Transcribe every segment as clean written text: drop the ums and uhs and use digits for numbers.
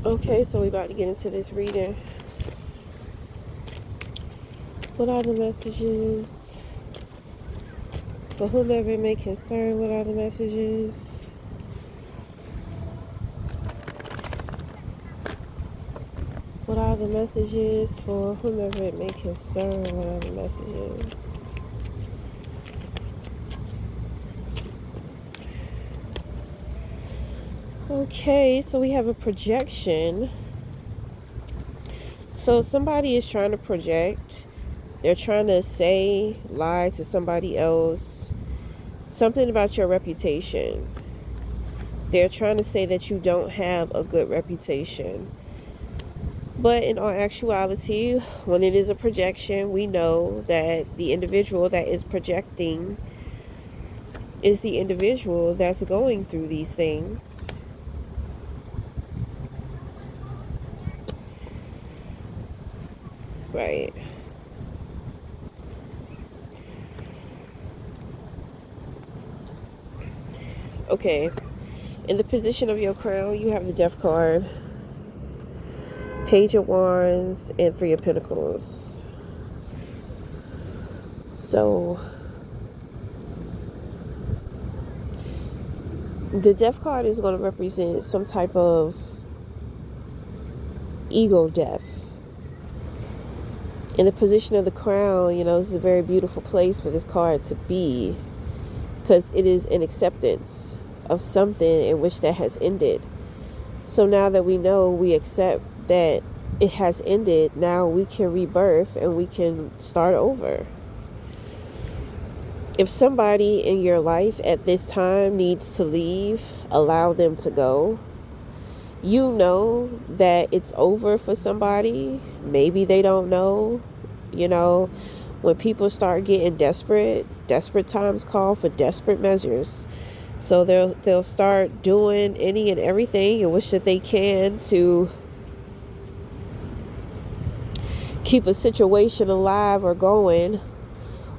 Okay, so we're about to get into this reading. What are the messages? For whomever it may concern, what are the messages? What are the messages for whomever it may concern? What are the messages? Okay, so we have a projection. So somebody is trying to project. They're trying to lie to somebody else. Something about your reputation. They're trying to say that you don't have a good reputation. But in all actuality, when it is a projection, we know that the individual that is projecting is the individual that's going through these things. Right. Okay. In the position of your crown, you have the Death card, Page of Wands, and Three of Pentacles. So the Death card is going to represent some type of ego death. In the position of the crown, this is a very beautiful place for this card to be, because it is an acceptance of something in which that has ended. So now that we know, we accept that it has ended, now we can rebirth and we can start over. If somebody in your life at this time needs to leave, allow them to go. You know that it's over for somebody. Maybe they don't know. When people start getting desperate times call for desperate measures. So they'll start doing any and everything in which that they can to keep a situation alive or going,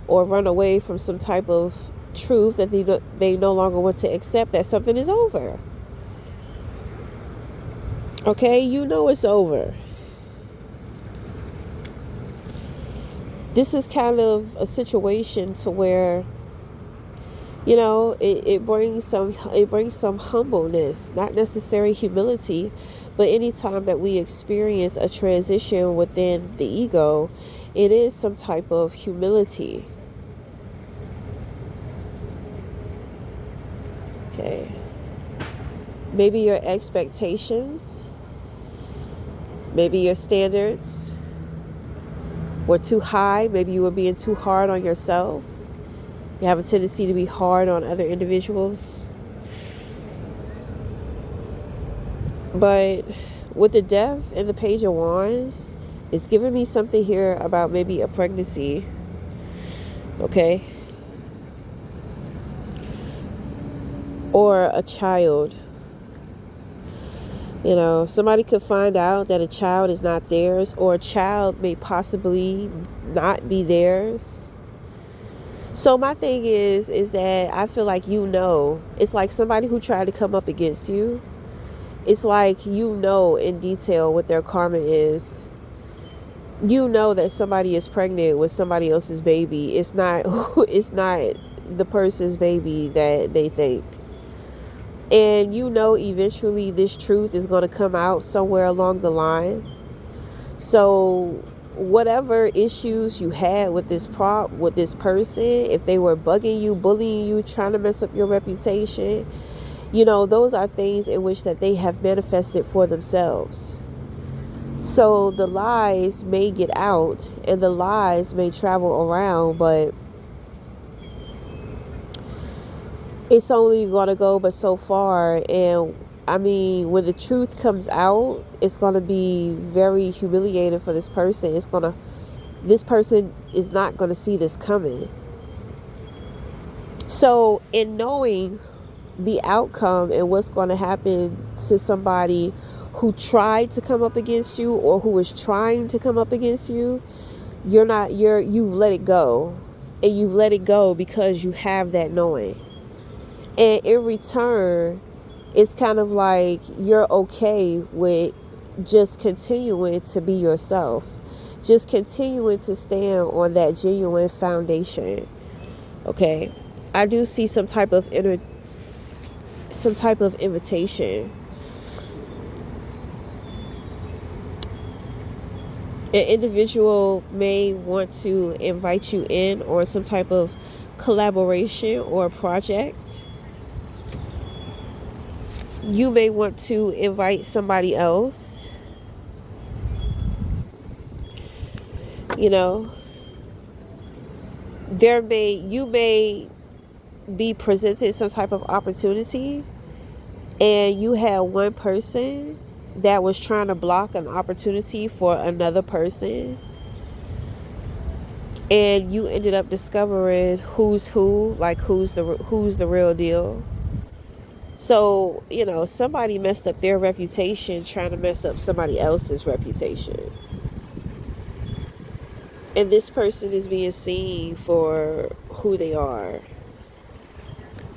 or run away from some type of truth that they no longer want to accept, that something is over. Okay, it's over. This is kind of a situation to where it brings some humbleness, not necessarily humility, but anytime that we experience a transition within the ego, it is some type of humility. Okay. Maybe your expectations, maybe your standards were too high. Maybe you were being too hard on yourself. You have a tendency to be hard on other individuals. But with the Death and the Page of Wands, it's giving me something here about maybe a pregnancy. Okay? Or a child. Somebody could find out that a child is not theirs, or a child may possibly not be theirs. So my thing is that I feel like it's like somebody who tried to come up against you. It's like in detail what their karma is. That somebody is pregnant with somebody else's baby. It's not the person's baby that they think. And eventually this truth is going to come out somewhere along the line. So whatever issues you had with this person, if they were bugging you, bullying you, trying to mess up your reputation, those are things in which that they have manifested for themselves. So the lies may get out and the lies may travel around, but it's only going to go but so far. And when the truth comes out, it's going to be very humiliating for this person. This person is not going to see this coming. So in knowing the outcome and what's going to happen to somebody who tried to come up against you, or who is trying to come up against you, you've let it go. And you've let it go because you have that knowing. And in return, it's kind of like you're okay with just continuing to be yourself, just continuing to stand on that genuine foundation. Okay, I do see some type of invitation. An individual may want to invite you in or some type of collaboration or project. You may want to invite somebody else. You know, you may be presented some type of opportunity, and you had one person that was trying to block an opportunity for another person, and you ended up discovering who's who, like who's the real deal. So, somebody messed up their reputation trying to mess up somebody else's reputation. And this person is being seen for who they are,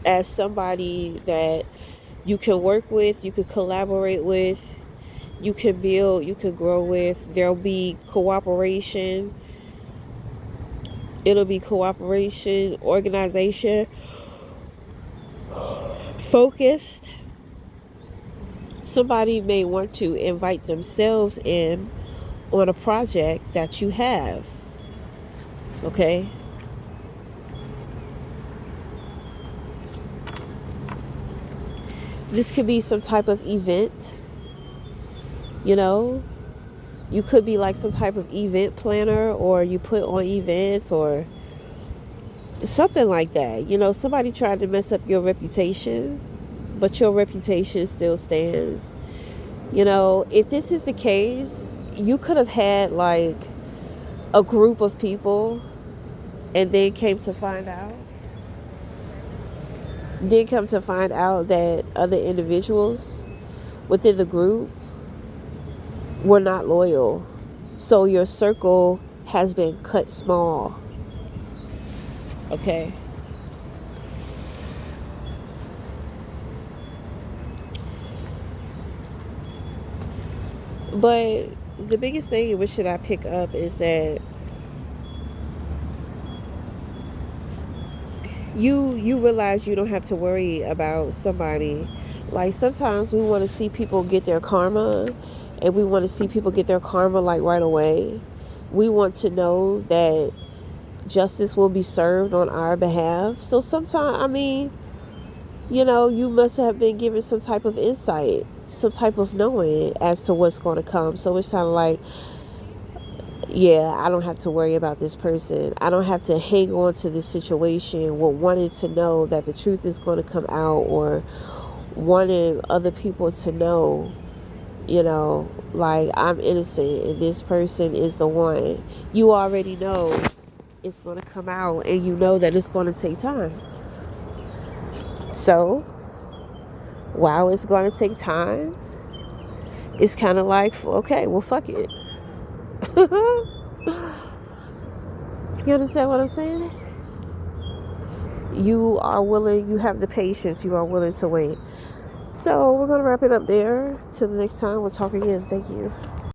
as somebody that you can work with, you can collaborate with, you can build, you can grow with. There'll be cooperation. It'll be cooperation, organization, focused. Somebody may want to invite themselves in on a project that you have. Okay? This could be some type of event. You could be like some type of event planner, or you put on events or something like that. Somebody tried to mess up your reputation, but your reputation still stands. If this is the case, you could have had like a group of people and then come to find out that other individuals within the group were not loyal. So your circle has been cut small. Okay? But the biggest thing in which should I pick up is that you realize you don't have to worry about somebody. Like, sometimes we want to see people get their karma, and we want to see people get their karma like right away. We want to know that justice will be served on our behalf. So sometimes, you must have been given some type of insight, some type of knowing as to what's going to come. So it's kind of like, yeah, I don't have to worry about this person. I don't have to hang on to this situation with wanting to know that the truth is going to come out, or wanting other people to know, like I'm innocent and this person is the one. You already know it's going to come out, and you know that it's going to take time. So, while it's going to take time, it's kind of like, okay, well, fuck it. You understand what I'm saying? You have the patience, you are willing to wait. So we're going to wrap it up there. Till the next time, we'll talk again. Thank you.